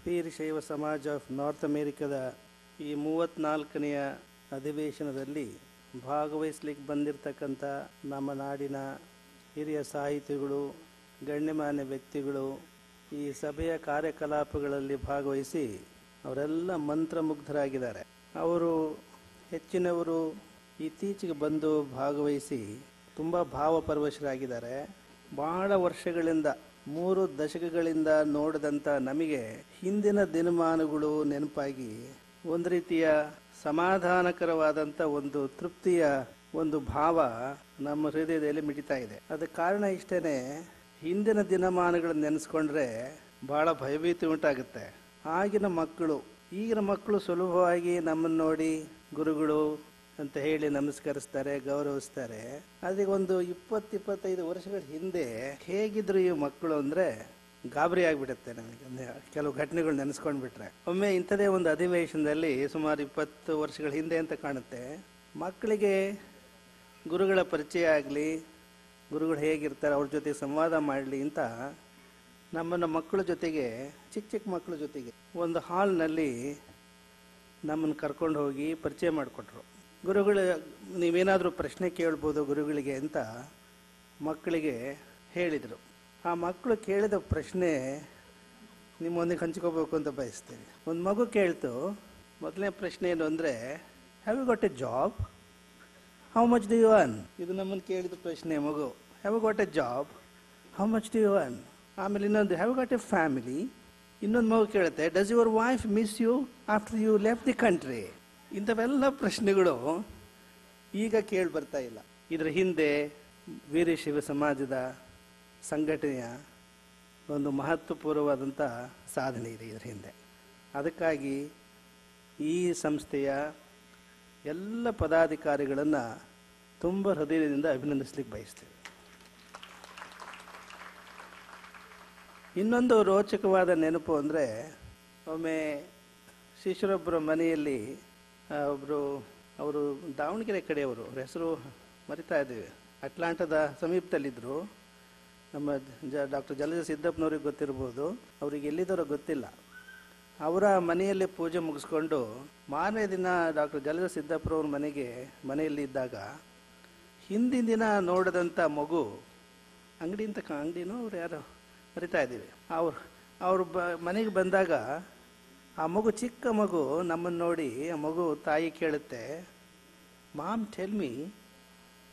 ವೀರಶೈವ ಸಮಾಜ of north ಅಮೇರಿಕಾದ ಈ 34ನೆಯ ಅಧಿವೇಶನದಲ್ಲಿ ಭಾಗವಹಿಸ್ಲಿಕ್ಕೆ ಬಂದಿರತಕ್ಕಂಥ ನಮ್ಮ ನಾಡಿನ ಹಿರಿಯ ಸಾಹಿತಿಗಳು, ಗಣ್ಯಮಾನ್ಯ ವ್ಯಕ್ತಿಗಳು ಈ ಸಭೆಯ ಕಾರ್ಯಕಲಾಪಗಳಲ್ಲಿ ಭಾಗವಹಿಸಿ ಅವರೆಲ್ಲ ಮಂತ್ರಮುಗ್ಧರಾಗಿದ್ದಾರೆ. ಅವರು ಹೆಚ್ಚಿನವರು ಇತ್ತೀಚೆಗೆ ಬಂದು ಭಾಗವಹಿಸಿ ತುಂಬ ಭಾವಪರವಶರಾಗಿದ್ದಾರೆ. ಬಹಳ ವರ್ಷಗಳಿಂದ 3 ದಶಕಗಳಿಂದ ನೋಡಿದಂಥ ನಮಗೆ ಹಿಂದಿನ ದಿನಮಾನಗಳು ನೆನಪಾಗಿ ಒಂದು ರೀತಿಯ ಸಮಾಧಾನಕರವಾದಂಥ ಒಂದು ತೃಪ್ತಿಯ ಒಂದು ಭಾವ ನಮ್ಮ ಹೃದಯದಲ್ಲಿ ಮಿಡಿತಾ ಇದೆ. ಅದಕ್ಕೆ ಕಾರಣ ಇಷ್ಟೇ, ಹಿಂದಿನ ದಿನಮಾನಗಳನ್ನು ನೆನೆಸ್ಕೊಂಡ್ರೆ ಬಹಳ ಭಯಭೀತಿ ಉಂಟಾಗುತ್ತೆ. ಆಗಿನ ಮಕ್ಕಳು ಈಗಿನ ಮಕ್ಕಳು ಸುಲಭವಾಗಿ ನಮ್ಮನ್ನು ನೋಡಿ ಗುರುಗಳು ಅಂತ ಹೇಳಿ ನಮಸ್ಕರಿಸ್ತಾರೆ, ಗೌರವಿಸ್ತಾರೆ. ಆದರೆ ಒಂದು 20-25 ವರ್ಷಗಳ ಹಿಂದೆ ಹೇಗಿದ್ರು ಈ ಮಕ್ಕಳು ಅಂದರೆ ಗಾಬರಿ ಆಗಿಬಿಡುತ್ತೆ ನಮಗೆ ಕೆಲವು ಘಟನೆಗಳು ನೆನೆಸ್ಕೊಂಡ್ಬಿಟ್ರೆ. ಒಮ್ಮೆ ಇಂಥದೇ ಒಂದು ಅಧಿವೇಶನದಲ್ಲಿ ಸುಮಾರು 20 ವರ್ಷಗಳ ಹಿಂದೆ ಅಂತ ಕಾಣುತ್ತೆ, ಮಕ್ಕಳಿಗೆ ಗುರುಗಳ ಪರಿಚಯ ಆಗಲಿ, ಗುರುಗಳು ಹೇಗಿರ್ತಾರೆ ಅವ್ರ ಜೊತೆ ಸಂವಾದ ಮಾಡಲಿ ಅಂತ ನಮ್ಮನ್ನು ಮಕ್ಕಳ ಜೊತೆಗೆ, ಚಿಕ್ಕ ಮಕ್ಕಳ ಜೊತೆಗೆ ಒಂದು ಹಾಲ್ನಲ್ಲಿ ನಮ್ಮನ್ನು ಕರ್ಕೊಂಡು ಹೋಗಿ ಪರಿಚಯ ಮಾಡಿಕೊಟ್ರು. ಗುರುಗಳು ನೀವೇನಾದರೂ ಪ್ರಶ್ನೆ ಕೇಳ್ಬೋದು ಗುರುಗಳಿಗೆ ಅಂತ ಮಕ್ಕಳಿಗೆ ಹೇಳಿದರು. ಆ ಮಕ್ಕಳು ಕೇಳಿದ ಪ್ರಶ್ನೆ ನಿಮ್ಮೊಂದಿಗೆ ಹಂಚ್ಕೋಬೇಕು ಅಂತ ಬಯಸ್ತೇವೆ. ಒಂದು ಮಗು ಕೇಳ್ತು, ಮೊದಲನೇ ಪ್ರಶ್ನೆ ಏನು ಅಂದರೆ, have you got a job, how much do you earn? ಇದು ನಮ್ಮನ್ನು ಕೇಳಿದ ಪ್ರಶ್ನೆ. ಮಗು have you got a job, how much do you earn? ಆಮೇಲೆ ಇನ್ನೊಂದು, have you got a family? ಇನ್ನೊಂದು ಮಗು ಕೇಳುತ್ತೆ, does your wife miss you after you left the country? ಇಂಥವೆಲ್ಲ ಪ್ರಶ್ನೆಗಳು ಈಗ ಕೇಳಿ ಬರ್ತಾ ಇಲ್ಲ. ಇದರ ಹಿಂದೆ ವೀರಶೈವ ಸಮಾಜದ ಸಂಘಟನೆಯ ಒಂದು ಮಹತ್ವಪೂರ್ಣವಾದಂಥ ಸಾಧನೆ ಇದೆ ಇದರ ಹಿಂದೆ. ಅದಕ್ಕಾಗಿ ಈ ಸಂಸ್ಥೆಯ ಎಲ್ಲ ಪದಾಧಿಕಾರಿಗಳನ್ನು ತುಂಬ ಹೃದಯದಿಂದ ಅಭಿನಂದಿಸ್ಲಿಕ್ಕೆ ಬಯಸ್ತೇವೆ. ಇನ್ನೊಂದು ರೋಚಕವಾದ ನೆನಪು ಅಂದರೆ, ಒಮ್ಮೆ ಶಿಷ್ಯರೊಬ್ಬರ ಮನೆಯಲ್ಲಿ ಅವರು ದಾವಣಗೆರೆ ಕಡೆಯವರು, ಅವ್ರ ಹೆಸರು ಮರಿತಾ ಇದ್ದೀವಿ, ಅಟ್ಲಾಂಟಾದ ಸಮೀಪದಲ್ಲಿದ್ದರು. ನಮ್ಮ ಡಾಕ್ಟರ್ ಜಲಜ ಸಿದ್ದಪ್ಪನವ್ರಿಗೆ ಗೊತ್ತಿರ್ಬೋದು, ಅವ್ರಿಗೆ ಎಲ್ಲಿದ್ದರೋ ಗೊತ್ತಿಲ್ಲ. ಅವರ ಮನೆಯಲ್ಲಿ ಪೂಜೆ ಮುಗಿಸ್ಕೊಂಡು ಮಾರನೇ ದಿನ ಡಾಕ್ಟರ್ ಜಲಜ ಸಿದ್ದಪ್ಪನವ್ರ ಮನೆಯಲ್ಲಿ ಇದ್ದಾಗ ಹಿಂದಿನ ದಿನ ನೋಡಿದಂಥ ಮಗು, ಅಂಗಡಿನೂ ಅವ್ರು ಯಾರೋ ಮರಿತಾ ಇದ್ದೀವಿ, ಅವ್ರ ಮನೆಗೆ ಬಂದಾಗ ಆ ಮಗು, ಚಿಕ್ಕ ಮಗು ನಮ್ಮನ್ನು ನೋಡಿ ಆ ಮಗು ತಾಯಿ ಕೇಳುತ್ತೆ, mom tell me,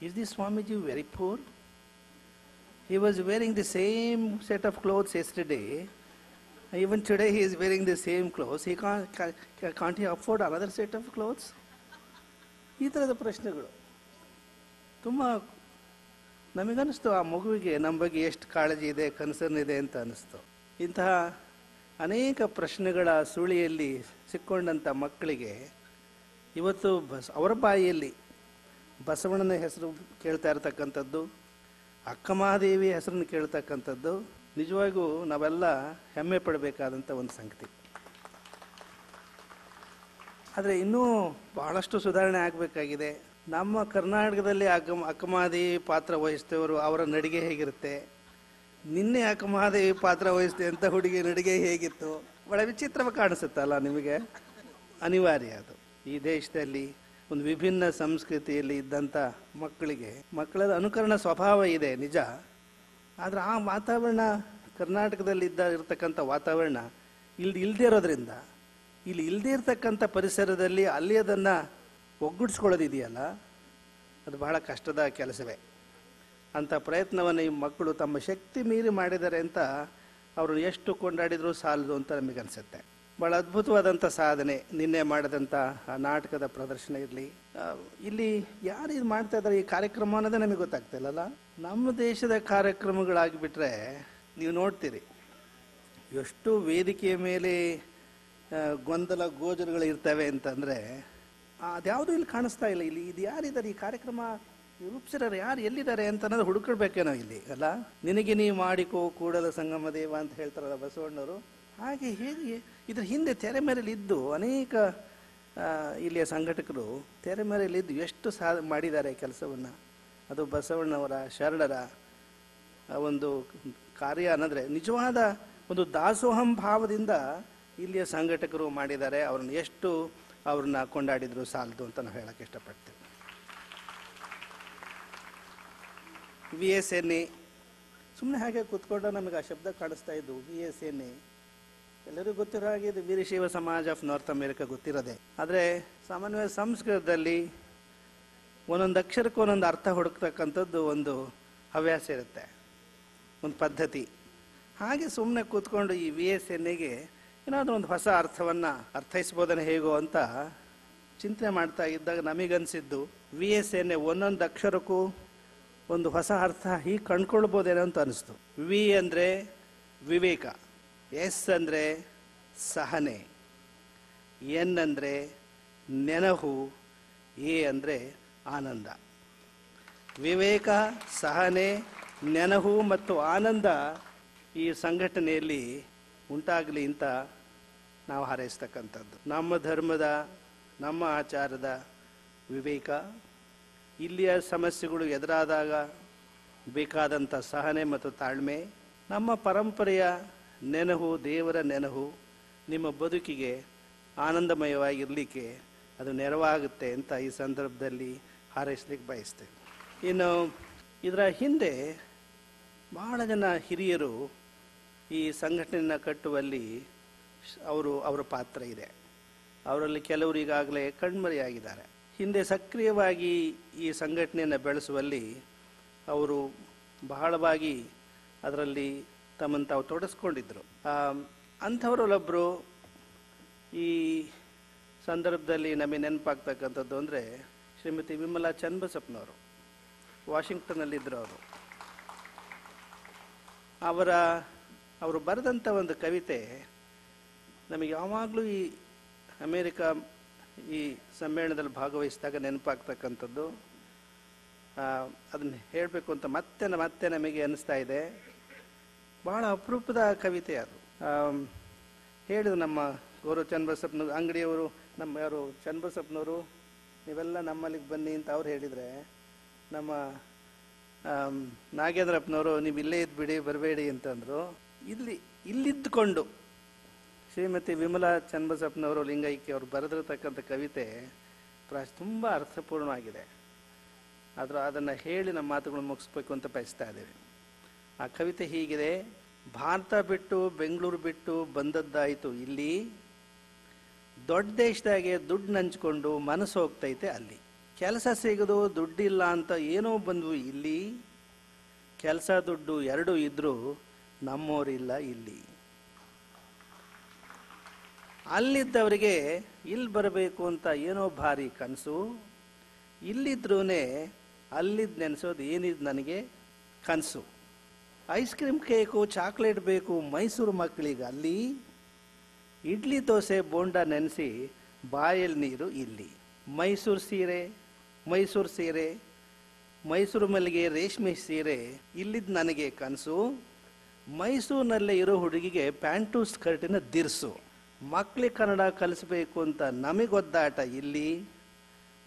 is the Swamiji very poor? He was wearing the same set of clothes yesterday. Even today he is wearing the same clothes. Can't he afford another set of clothes? ಈ ಥರದ ಪ್ರಶ್ನೆಗಳು ತುಂಬ ನಮಗನ್ನಿಸ್ತು, ಆ ಮಗುವಿಗೆ ನಮ್ಮ ಬಗ್ಗೆ ಎಷ್ಟು ಕಾಳಜಿ ಇದೆ, ಕನ್ಸರ್ನ್ ಇದೆ ಅಂತ ಅನ್ನಿಸ್ತು. ಇಂತಹ ಅನೇಕ ಪ್ರಶ್ನೆಗಳ ಸುಳಿಯಲ್ಲಿ ಸಿಕ್ಕೊಂಡಂಥ ಮಕ್ಕಳಿಗೆ ಇವತ್ತು ಅವರ ಬಾಯಿಯಲ್ಲಿ ಬಸವಣ್ಣನ ಹೆಸರು ಕೇಳ್ತಾ ಇರತಕ್ಕಂಥದ್ದು, ಅಕ್ಕಮಹಾದೇವಿ ಹೆಸರನ್ನು ಕೇಳ್ತಕ್ಕಂಥದ್ದು ನಿಜವಾಗಿಯೂ ನಾವೆಲ್ಲ ಹೆಮ್ಮೆ ಪಡಬೇಕಾದಂಥ ಒಂದು ಸಂಗತಿ. ಆದರೆ ಇನ್ನೂ ಬಹಳಷ್ಟು ಸುಧಾರಣೆ ಆಗಬೇಕಾಗಿದೆ. ನಮ್ಮ ಕರ್ನಾಟಕದಲ್ಲಿ ಅಕ್ಕಮಹಾದೇವಿ ಪಾತ್ರ ವಹಿಸ್ತೇವರು ಅವರ ನಡಿಗೆ ಹೇಗಿರುತ್ತೆ, ನಿನ್ನೆ ಅಕ್ಕಮಹಾದೇವಿ ಪಾತ್ರ ವಹಿಸ್ತೆ ಅಂತ ಹುಡುಗಿ ನಡಿಗೆ ಹೇಗಿತ್ತು, ಬಹಳ ವಿಚಿತ್ರವಾಗಿ ಕಾಣಿಸುತ್ತಲ್ಲ ನಿಮಗೆ. ಅನಿವಾರ್ಯ ಅದು. ಈ ದೇಶದಲ್ಲಿ ಒಂದು ವಿಭಿನ್ನ ಸಂಸ್ಕೃತಿಯಲ್ಲಿ ಇದ್ದಂಥ ಮಕ್ಕಳ ಅನುಕರಣ ಸ್ವಭಾವ ಇದೆ ನಿಜ. ಆದರೆ ಆ ವಾತಾವರಣ ಕರ್ನಾಟಕದಲ್ಲಿ ಇರ್ತಕ್ಕಂಥ ವಾತಾವರಣ ಇಲ್ಲದೇ ಇರೋದ್ರಿಂದ, ಇಲ್ಲಿ ಇಲ್ಲದೇ ಇರತಕ್ಕಂಥ ಪರಿಸರದಲ್ಲಿ ಅಲ್ಲಿ ಅದನ್ನು ಒಗ್ಗೂಡಿಸ್ಕೊಳ್ಳೋದಿದೆಯಲ್ಲ, ಅದು ಬಹಳ ಕಷ್ಟದ ಕೆಲಸವೇ. ಅಂಥ ಪ್ರಯತ್ನವನ್ನು ಈ ಮಕ್ಕಳು ತಮ್ಮ ಶಕ್ತಿ ಮೀರಿ ಮಾಡಿದ್ದಾರೆ ಅಂತ ಅವರು ಎಷ್ಟು ಕೊಂಡಾಡಿದರೂ ಸಾಲದು ಅಂತ ನಮಗನ್ಸುತ್ತೆ. ಭಾಳ ಅದ್ಭುತವಾದಂಥ ಸಾಧನೆ ನಿನ್ನೆ ಮಾಡಿದಂಥ ಆ ನಾಟಕದ ಪ್ರದರ್ಶನ ಇರಲಿ, ಇಲ್ಲಿ ಯಾರು ಇದು ಮಾಡ್ತಾ ಇದ್ದಾರೆ ಈ ಕಾರ್ಯಕ್ರಮ ಅನ್ನೋದೇ ನಮಗೆ ಗೊತ್ತಾಗ್ತಿಲ್ಲಲ್ಲ. ನಮ್ಮ ದೇಶದ ಕಾರ್ಯಕ್ರಮಗಳಾಗಿಬಿಟ್ರೆ ನೀವು ನೋಡ್ತೀರಿ ಎಷ್ಟು ವೇದಿಕೆಯ ಮೇಲೆ ಗೊಂದಲ ಗೋಜಲಗಳು ಇರ್ತವೆ ಅಂತಂದರೆ ಅದ್ಯಾವುದೂ ಇಲ್ಲಿ ಕಾಣಿಸ್ತಾ ಇಲ್ಲ. ಇಲ್ಲಿ ಇದು ಯಾರಿದ್ದಾರೆ, ಈ ಕಾರ್ಯಕ್ರಮ ರೂಪಿಸಿರೋರು ಯಾರು, ಎಲ್ಲಿದ್ದಾರೆ ಅಂತ ಅನ್ನೋದು ಹುಡುಕಬೇಕೇನೋ ಇಲ್ಲಿ ಅಲ್ಲ. ನಿನಗೆ ನೀವು ಮಾಡಿಕೋ ಕೂಡಲ ಸಂಗಮ ದೇವ ಅಂತ ಹೇಳ್ತಾರಲ್ಲ ಬಸವಣ್ಣವರು, ಹಾಗೆ ಹೇಗೆ ಇದ್ರ ಹಿಂದೆ ತೆರೆ ಮೇರೆಯಲ್ಲಿ ಇದ್ದು ಅನೇಕ ಇಲ್ಲಿಯ ಸಂಘಟಕರು ತೆರೆ ಮೇರೆಯಲ್ಲಿದ್ದು ಎಷ್ಟು ಮಾಡಿದ್ದಾರೆ ಕೆಲಸವನ್ನು. ಅದು ಬಸವಣ್ಣವರ ಶರಣರ ಒಂದು ಕಾರ್ಯ ಅನ್ನೋದ್ರೆ ನಿಜವಾದ ಒಂದು ದಾಸೋಹಂ ಭಾವದಿಂದ ಇಲ್ಲಿಯ ಸಂಘಟಕರು ಮಾಡಿದ್ದಾರೆ. ಅವ್ರನ್ನ ಕೊಂಡಾಡಿದ್ರು ಸಾಲದು ಅಂತ ನಾವು ಹೇಳಕ್ಕೆ ಇಷ್ಟಪಡ್ತೀವಿ. VSNA ಸುಮ್ಮನೆ ಹಾಗೆ ಕೂತ್ಕೊಂಡ ನಮಗೆ ಆ ಶಬ್ದ ಕಾಣಿಸ್ತಾ ಇದ್ದು. VSNA ಎಲ್ಲರಿಗೂ ಗೊತ್ತಿರೋ ಹಾಗೆ ಇದು ವೀರಶೈವ ಸಮಾಜ ಆಫ್ ನಾರ್ತ್ ಅಮೇರಿಕಾ ಗೊತ್ತಿರೋದೆ. ಆದರೆ ಸಾಮಾನ್ಯವಾಗಿ ಸಂಸ್ಕೃತದಲ್ಲಿ ಒಂದೊಂದು ಅಕ್ಷರಕ್ಕೂ ಒಂದೊಂದು ಅರ್ಥ ಹುಡುಕ್ತಕ್ಕಂಥದ್ದು ಒಂದು ಹವ್ಯಾಸ ಇರುತ್ತೆ, ಒಂದು ಪದ್ಧತಿ. ಹಾಗೆ ಸುಮ್ಮನೆ ಕೂತ್ಕೊಂಡು ಈ VSNAಗೆ ಏನಾದರೂ ಒಂದು ಹೊಸ ಅರ್ಥವನ್ನು ಅರ್ಥೈಸ್ಬೋದನ್ನು ಹೇಗೋ ಅಂತ ಚಿಂತನೆ ಮಾಡ್ತಾ ಇದ್ದಾಗ ನಮಗನ್ಸಿದ್ದು VSNA ಒಂದೊಂದು ಅಕ್ಷರಕ್ಕೂ ಒಂದು ಹೊಸ ಅರ್ಥ ಹೀಗೆ ಕಂಡುಕೊಳ್ಬೋದೇನೋ ಅಂತ ಅನಿಸ್ತು. ವಿ ಅಂದರೆ ವಿವೇಕ, ಎಸ್ ಅಂದರೆ ಸಹನೆ, ಎನ್ ಅಂದರೆ ನೆನಹು, ಎ ಅಂದರೆ ಆನಂದ. ವಿವೇಕ, ಸಹನೆ, ನೆನಹು ಮತ್ತು ಆನಂದ ಈ ಸಂಘಟನೆಯಲ್ಲಿ ಉಂಟಾಗಲಿ ಅಂತ ನಾವು ಹಾರೈಸ್ತಕ್ಕಂಥದ್ದು. ನಮ್ಮ ಧರ್ಮದ, ನಮ್ಮ ಆಚಾರದ ವಿವೇಕ, ಇಲ್ಲಿಯ ಸಮಸ್ಯೆಗಳು ಎದುರಾದಾಗ ಬೇಕಾದಂಥ ಸಹನೆ ಮತ್ತು ತಾಳ್ಮೆ, ನಮ್ಮ ಪರಂಪರೆಯ ನೆನಹು, ದೇವರ ನೆನಹು ನಿಮ್ಮ ಬದುಕಿಗೆ ಆನಂದಮಯವಾಗಿರಲಿಕ್ಕೆ ಅದು ನೆರವಾಗುತ್ತೆ ಅಂತ ಈ ಸಂದರ್ಭದಲ್ಲಿ ಹಾರೈಸ್ಲಿಕ್ಕೆ ಬಯಸ್ತೇವೆ. ಇನ್ನು ಇದರ ಹಿಂದೆ ಬಹಳ ಜನ ಹಿರಿಯರು ಈ ಸಂಘಟನೆಯನ್ನು ಕಟ್ಟುವಲ್ಲಿ ಅವರ ಪಾತ್ರ ಇದೆ. ಅವರಲ್ಲಿ ಕೆಲವರು ಈಗಾಗಲೇ ಕಣ್ಮರೆಯಾಗಿದ್ದಾರೆ. ಹಿಂದೆ ಸಕ್ರಿಯವಾಗಿ ಈ ಸಂಘಟನೆಯನ್ನು ಬೆಳೆಸುವಲ್ಲಿ ಅವರು ಬಹಳವಾಗಿ ಅದರಲ್ಲಿ ತಮ್ಮನ್ನು ತಾವು ತೊಡಸ್ಕೊಂಡಿದ್ದರು. ಅಂಥವರಲ್ಲೊಬ್ಬರು ಈ ಸಂದರ್ಭದಲ್ಲಿ ನಮಗೆ ನೆನಪಾಗ್ತಕ್ಕಂಥದ್ದು ಅಂದರೆ ಶ್ರೀಮತಿ ವಿಮಲಾ ಚನ್ನಬಸಪ್ಪನವರು. ವಾಷಿಂಗ್ಟನ್ನಲ್ಲಿದ್ದರು ಅವರು ಬರೆದಂಥ ಒಂದು ಕವಿತೆ ನಮಗೆ ಯಾವಾಗಲೂ ಈ ಅಮೇರಿಕಾ ಈ ಸಮ್ಮೇಳನದಲ್ಲಿ ಭಾಗವಹಿಸಿದಾಗ ನೆನಪಾಗ್ತಕ್ಕಂಥದ್ದು. ಅದನ್ನು ಹೇಳಬೇಕು ಅಂತ ಮತ್ತೆ ನಮಗೆ ಅನ್ನಿಸ್ತಾ ಇದೆ. ಬಹಳ ಅಪರೂಪದ ಕವಿತೆ ಅದು. ಹೇಳಿದ್ರು ನಮ್ಮ ಗೌರವ ಚನ್ನಬಸಪ್ಪನ ಅಂಗಡಿಯವರು, ಯಾರು ಚನ್ನಬಸಪ್ಪನವರು, ನೀವೆಲ್ಲ ನಮ್ಮಲ್ಲಿಗೆ ಬನ್ನಿ ಅಂತ ಅವ್ರು ಹೇಳಿದರೆ, ನಮ್ಮ ನಾಗೇಂದ್ರಪ್ಪನವರು ನೀವು ಇಲ್ಲೇ ಇದ್ಬಿಡಿ ಬರಬೇಡಿ ಅಂತಂದರು. ಇಲ್ಲಿದ್ದುಕೊಂಡು ಶ್ರೀಮತಿ ವಿಮಲಾ ಚನ್ನಬಸಪ್ಪನವರು ಲಿಂಗೈಕ್ಯ ಅವರು ಬರೆದಿರತಕ್ಕಂಥ ಕವಿತೆ ತುಂಬ ಅರ್ಥಪೂರ್ಣವಾಗಿದೆ. ಅದನ್ನು ಹೇಳಿ ನಮ್ಮ ಮಾತುಗಳನ್ನು ಮುಗಿಸ್ಬೇಕು ಅಂತ ಬಯಸ್ತಾ ಇದ್ದೇವೆ. ಆ ಕವಿತೆ ಹೀಗಿದೆ: ಭಾರತ ಬಿಟ್ಟು ಬೆಂಗಳೂರು ಬಿಟ್ಟು ಬಂದದ್ದಾಯಿತು ಇಲ್ಲಿ, ದೊಡ್ಡ ದೇಶದಾಗೆ ದುಡ್ಡು ನಂಚ್ಕೊಂಡು ಮನಸ್ಸು ಹೋಗ್ತೈತೆ ಅಲ್ಲಿ. ಕೆಲಸ ಸಿಗದು ದುಡ್ಡಿಲ್ಲ ಅಂತ ಏನೋ ಬಂದ್ವು ಇಲ್ಲಿ, ಕೆಲಸ ದುಡ್ಡು ಎರಡೂ ಇದ್ರೂ ನಮ್ಮೋರಿಲ್ಲ ಇಲ್ಲಿ. ಅಲ್ಲಿದ್ದವರಿಗೆ ಇಲ್ಲಿ ಬರಬೇಕು ಅಂತ ಏನೋ ಭಾರಿ ಕನಸು, ಇಲ್ಲಿದ್ರೂ ಅಲ್ಲಿದ್ದು ನೆನೆಸೋದು ಏನಿದ್ ನನಗೆ ಕನಸು. ಐಸ್ ಕ್ರೀಮ್ ಕೇಕು ಚಾಕ್ಲೇಟ್ ಬೇಕು ಮೈಸೂರು ಮಕ್ಕಳಿಗೆ ಅಲ್ಲಿ, ಇಡ್ಲಿ ದೋಸೆ ಬೋಂಡ ನೆನೆಸಿ ಬಾಯಲ್ಲಿ ನೀರು ಇಲ್ಲಿ. ಮೈಸೂರು ಸೀರೆ, ಮೈಸೂರು ಮಲ್ಲಿಗೆ ರೇಷ್ಮೆ ಸೀರೆ ಇಲ್ಲಿದ್ದು ನನಗೆ ಕನಸು, ಮೈಸೂರಿನಲ್ಲೇ ಇರೋ ಹುಡುಗಿಗೆ ಪ್ಯಾಂಟು ಸ್ಕರ್ಟಿನ ದಿರ್ಸು. ಮಕ್ಕಳಿಗೆ ಕನ್ನಡ ಕಲಿಸ್ಬೇಕು ಅಂತ ನಮಗೊದ್ದಾಟ ಇಲ್ಲಿ,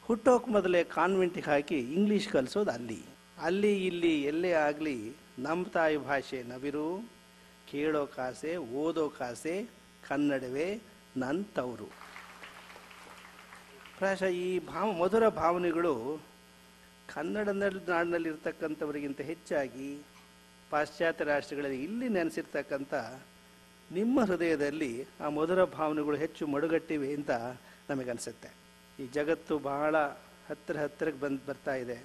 ಹುಟ್ಟೋಕೆ ಮೊದಲೇ ಕಾನ್ವೆಂಟಿಗೆ ಹಾಕಿ ಇಂಗ್ಲೀಷ್ ಕಲಿಸೋದು ಅಲ್ಲಿ. ಅಲ್ಲಿ ಇಲ್ಲಿ ಎಲ್ಲೇ ಆಗಲಿ ನಮ್ಮ ತಾಯಿ ಭಾಷೆ ನವಿರು, ಕೇಳೋ ಕಾಸೆ ಓದೋ ಕಾಸೆ ಕನ್ನಡವೇ ನನ್ನ ತವರು. ಪ್ರಾಯಶಃ ಈ ಮಧುರ ಭಾವನೆಗಳು ಕನ್ನಡ ನಾಡಿನಲ್ಲಿರ್ತಕ್ಕಂಥವರಿಗಿಂತ ಹೆಚ್ಚಾಗಿ ಪಾಶ್ಚಾತ್ಯ ರಾಷ್ಟ್ರಗಳಲ್ಲಿ ಇಲ್ಲಿ ನೆನೆಸಿರ್ತಕ್ಕಂಥ ನಿಮ್ಮ ಹೃದಯದಲ್ಲಿ ಆ ಮಧುರ ಭಾವನೆಗಳು ಹೆಚ್ಚು ಮಡುಗಟ್ಟಿವೆ ಅಂತ ನಮಗನ್ಸುತ್ತೆ. ಈ ಜಗತ್ತು ಬಹಳ ಹತ್ತಿರಕ್ಕೆ ಬರ್ತಾ ಇದೆ.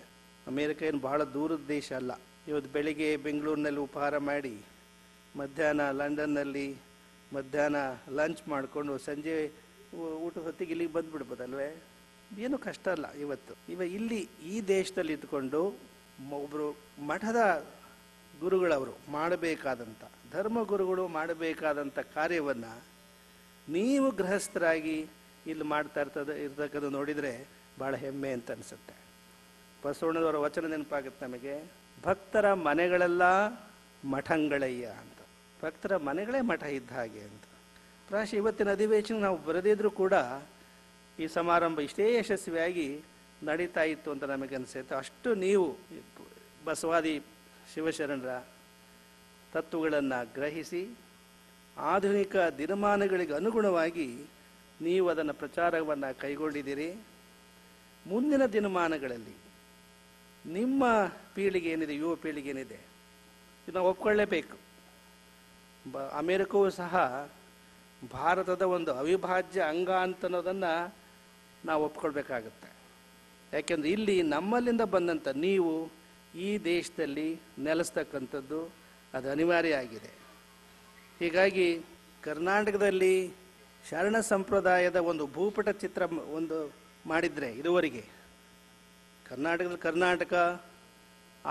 ಅಮೇರಿಕ ಏನು ಬಹಳ ದೂರದ ದೇಶ ಅಲ್ಲ. ಇವತ್ತು ಬೆಳಿಗ್ಗೆ ಬೆಂಗಳೂರಿನಲ್ಲಿ ಉಪಹಾರ ಮಾಡಿ ಮಧ್ಯಾಹ್ನ ಲಂಡನ್ನಲ್ಲಿ ಮಧ್ಯಾಹ್ನ ಲಂಚ್ ಮಾಡಿಕೊಂಡು ಸಂಜೆ ಊಟದ ಹೊತ್ತಿಗೆ ಇಲ್ಲಿಗೆ ಬಂದುಬಿಡ್ಬೋದಲ್ವೇ? ಏನೂ ಕಷ್ಟ ಅಲ್ಲ. ಇಲ್ಲಿ ಈ ದೇಶದಲ್ಲಿ ಇದ್ಕೊಂಡು ಒಬ್ಬರು ಮಠದ ಗುರುಗಳವರು ಮಾಡಬೇಕಾದಂಥ, ಧರ್ಮಗುರುಗಳು ಮಾಡಬೇಕಾದಂಥ ಕಾರ್ಯವನ್ನು ನೀವು ಗೃಹಸ್ಥರಾಗಿ ಇಲ್ಲಿ ಮಾಡ್ತಾ ಇರ್ತಕ್ಕಂಥ ನೋಡಿದರೆ ಭಾಳ ಹೆಮ್ಮೆ ಅಂತ ಅನಿಸುತ್ತೆ. ಬಸವಣ್ಣನವರ ವಚನ ನೆನಪಾಗುತ್ತೆ ನಮಗೆ, ಭಕ್ತರ ಮನೆಗಳೆಲ್ಲ ಮಠಂಗಳಯ್ಯ ಅಂತ. ಭಕ್ತರ ಮನೆಗಳೇ ಮಠ ಇದ್ದ ಹಾಗೆ ಅಂತ. ಪ್ರಾಯಶಃ ಇವತ್ತಿನ ಅಧಿವೇಶನ ನಾವು ಬರದಿದ್ರೂ ಕೂಡ ಈ ಸಮಾರಂಭ ಇಷ್ಟೇ ಯಶಸ್ವಿಯಾಗಿ ನಡೀತಾ ಇತ್ತು ಅಂತ ನಮಗನ್ಸುತ್ತೆ. ಅಷ್ಟು ನೀವು ಬಸವಾದಿ ಶಿವಶರಣರ ತತ್ವಗಳನ್ನು ಗ್ರಹಿಸಿ ಆಧುನಿಕ ದಿನಮಾನಗಳಿಗೆ ಅನುಗುಣವಾಗಿ ನೀವು ಅದನ್ನು ಪ್ರಚಾರವನ್ನು ಕೈಗೊಂಡಿದ್ದೀರಿ. ಮುಂದಿನ ದಿನಮಾನಗಳಲ್ಲಿ ನಿಮ್ಮ ಪೀಳಿಗೆ ಏನಿದೆ, ಯುವ ಪೀಳಿಗೆ ಏನಿದೆ, ಇದನ್ನು ಒಪ್ಕೊಳ್ಳೇಬೇಕು. ಅಮೇರಿಕವೂ ಸಹ ಭಾರತದ ಒಂದು ಅವಿಭಾಜ್ಯ ಅಂಗ ಅಂತನ್ನೋದನ್ನು ನಾವು ಒಪ್ಕೊಳ್ಬೇಕಾಗತ್ತೆ. ಯಾಕೆಂದರೆ ಇಲ್ಲಿ ನಮ್ಮಲ್ಲಿಂದ ಬಂದಂಥ ನೀವು ಈ ದೇಶದಲ್ಲಿ ನೆಲೆಸ್ತಕ್ಕಂಥದ್ದು ಅದು ಅನಿವಾರ್ಯ ಆಗಿದೆ. ಹೀಗಾಗಿ ಕರ್ನಾಟಕದಲ್ಲಿ ಶರಣ ಸಂಪ್ರದಾಯದ ಒಂದು ಭೂಪಟ ಚಿತ್ರ ಒಂದು ಮಾಡಿದರೆ ಇದುವರೆಗೆ ಕರ್ನಾಟಕ,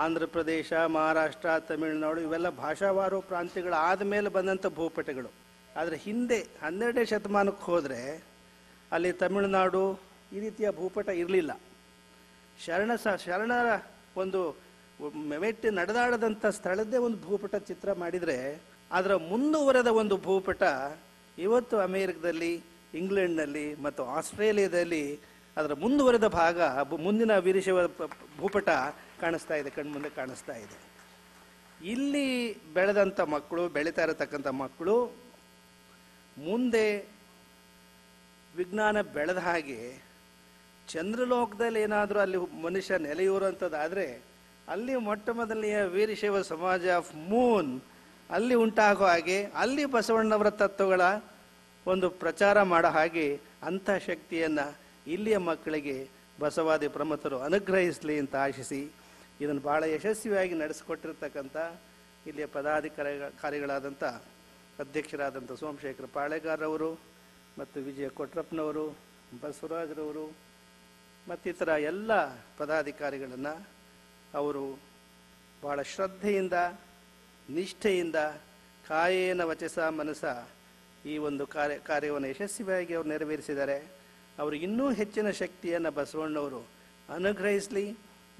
ಆಂಧ್ರ ಪ್ರದೇಶ, ಮಹಾರಾಷ್ಟ್ರ, ತಮಿಳುನಾಡು ಇವೆಲ್ಲ ಭಾಷಾವಾರು ಪ್ರಾಂತ್ಯಗಳಾದ ಮೇಲೆ ಬಂದಂಥ ಭೂಪಟಗಳು. ಆದರೆ ಹಿಂದೆ 12ನೇ ಶತಮಾನಕ್ಕೆ ಹೋದರೆ ಅಲ್ಲಿ ತಮಿಳುನಾಡು ಈ ರೀತಿಯ ಭೂಪಟ ಇರಲಿಲ್ಲ. ಶರಣರ ಒಂದು ಮೆಟ್ಟಿ ನಡೆದಾಡದಂಥ ಸ್ಥಳದ್ದೇ ಒಂದು ಭೂಪಟ ಚಿತ್ರ ಮಾಡಿದರೆ ಅದರ ಮುಂದುವರೆದ ಒಂದು ಭೂಪಟ ಇವತ್ತು ಅಮೇರಿಕದಲ್ಲಿ, ಇಂಗ್ಲೆಂಡ್ನಲ್ಲಿ ಮತ್ತು ಆಸ್ಟ್ರೇಲಿಯಾದಲ್ಲಿ ಅದರ ಮುಂದುವರೆದ ಭಾಗ, ಮುಂದಿನ ವೀರಶೈವ ಭೂಪಟ ಕಾಣಿಸ್ತಾ ಇದೆ, ಕಣ್ಮುಂದೆ ಕಾಣಿಸ್ತಾ ಇದೆ. ಇಲ್ಲಿ ಬೆಳೆದಂಥ ಮಕ್ಕಳು, ಬೆಳೀತಾ ಇರತಕ್ಕಂಥ ಮಕ್ಕಳು ಮುಂದೆ ವಿಜ್ಞಾನ ಬೆಳೆದ ಹಾಗೆ ಚಂದ್ರಲೋಕದಲ್ಲಿ ಏನಾದರೂ ಅಲ್ಲಿ ಮನುಷ್ಯ ನೆಲೆಯೂರಂಥದ್ದಾದರೆ ಅಲ್ಲಿ ಮೊಟ್ಟ ಮೊದಲನೆಯ ವೀರಶೈವ ಸಮಾಜ ಆಫ್ ಮೂನ್ ಅಲ್ಲಿ ಉಂಟಾಗೋ ಹಾಗೆ, ಅಲ್ಲಿ ಬಸವಣ್ಣವರ ತತ್ವಗಳ ಒಂದು ಪ್ರಚಾರ ಮಾಡೋ ಹಾಗೆ ಅಂಥ ಶಕ್ತಿಯನ್ನು ಇಲ್ಲಿಯ ಮಕ್ಕಳಿಗೆ ಬಸವಾದಿ ಪ್ರಮಥರು ಅನುಗ್ರಹಿಸಲಿ ಅಂತ ಆಶಿಸಿ ಇದನ್ನು ಭಾಳ ಯಶಸ್ವಿಯಾಗಿ ನಡೆಸಿಕೊಟ್ಟಿರ್ತಕ್ಕಂಥ ಇಲ್ಲಿಯ ಪದಾಧಿಕಾರಿಗಳಾದಂಥ ಅಧ್ಯಕ್ಷರಾದಂಥ ಸೋಮಶೇಖರ ಪಾಳೆಗಾರವರು ಮತ್ತು ವಿಜಯ ಕೊಟ್ರಪ್ಪನವರು, ಬಸವರಾಜರವರು ಮತ್ತಿತರ ಎಲ್ಲ ಪದಾಧಿಕಾರಿಗಳನ್ನು ಅವರು ಭಾಳ ಶ್ರದ್ಧೆಯಿಂದ, ನಿಷ್ಠೆಯಿಂದ, ಕಾಯೇನ ವಚಸ ಮನಸ ಈ ಒಂದು ಕಾರ್ಯವನ್ನು ಯಶಸ್ವಿಯಾಗಿ ಅವರು ನೆರವೇರಿಸಿದ್ದಾರೆ. ಅವ್ರಿಗೆ ಇನ್ನೂ ಹೆಚ್ಚಿನ ಶಕ್ತಿಯನ್ನು ಬಸವಣ್ಣವರು ಅನುಗ್ರಹಿಸಲಿ.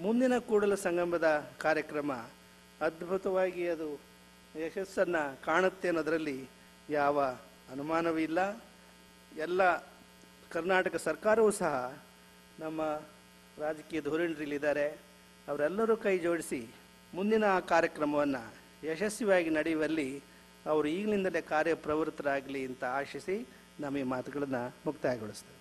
ಮುಂದಿನ ಕೂಡಲ ಸಂಗಮದ ಕಾರ್ಯಕ್ರಮ ಅದ್ಭುತವಾಗಿ ಅದು ಯಶಸ್ಸನ್ನು ಕಾಣುತ್ತೆ ಅನ್ನೋದರಲ್ಲಿ ಯಾವ ಅನುಮಾನವೂ ಇಲ್ಲ. ಎಲ್ಲ ಕರ್ನಾಟಕ ಸರ್ಕಾರವೂ ಸಹ ನಮ್ಮ ರಾಜಕೀಯ ಧೋರಣೆಯಲ್ಲಿದ್ದಾರೆ. ಅವರೆಲ್ಲರೂ ಕೈ ಜೋಡಿಸಿ ಮುಂದಿನ ಆ ಕಾರ್ಯಕ್ರಮವನ್ನು ಯಶಸ್ವಿಯಾಗಿ ನಡೆಯುವಲ್ಲಿ ಅವರು ಈಗಲಿಂದಲೇ ಕಾರ್ಯಪ್ರವೃತ್ತರಾಗಲಿ ಅಂತ ಆಶಿಸಿ ನಮ್ಮ ಈ ಮಾತುಗಳನ್ನು ಮುಕ್ತಾಯಗೊಳಿಸ್ತೇವೆ.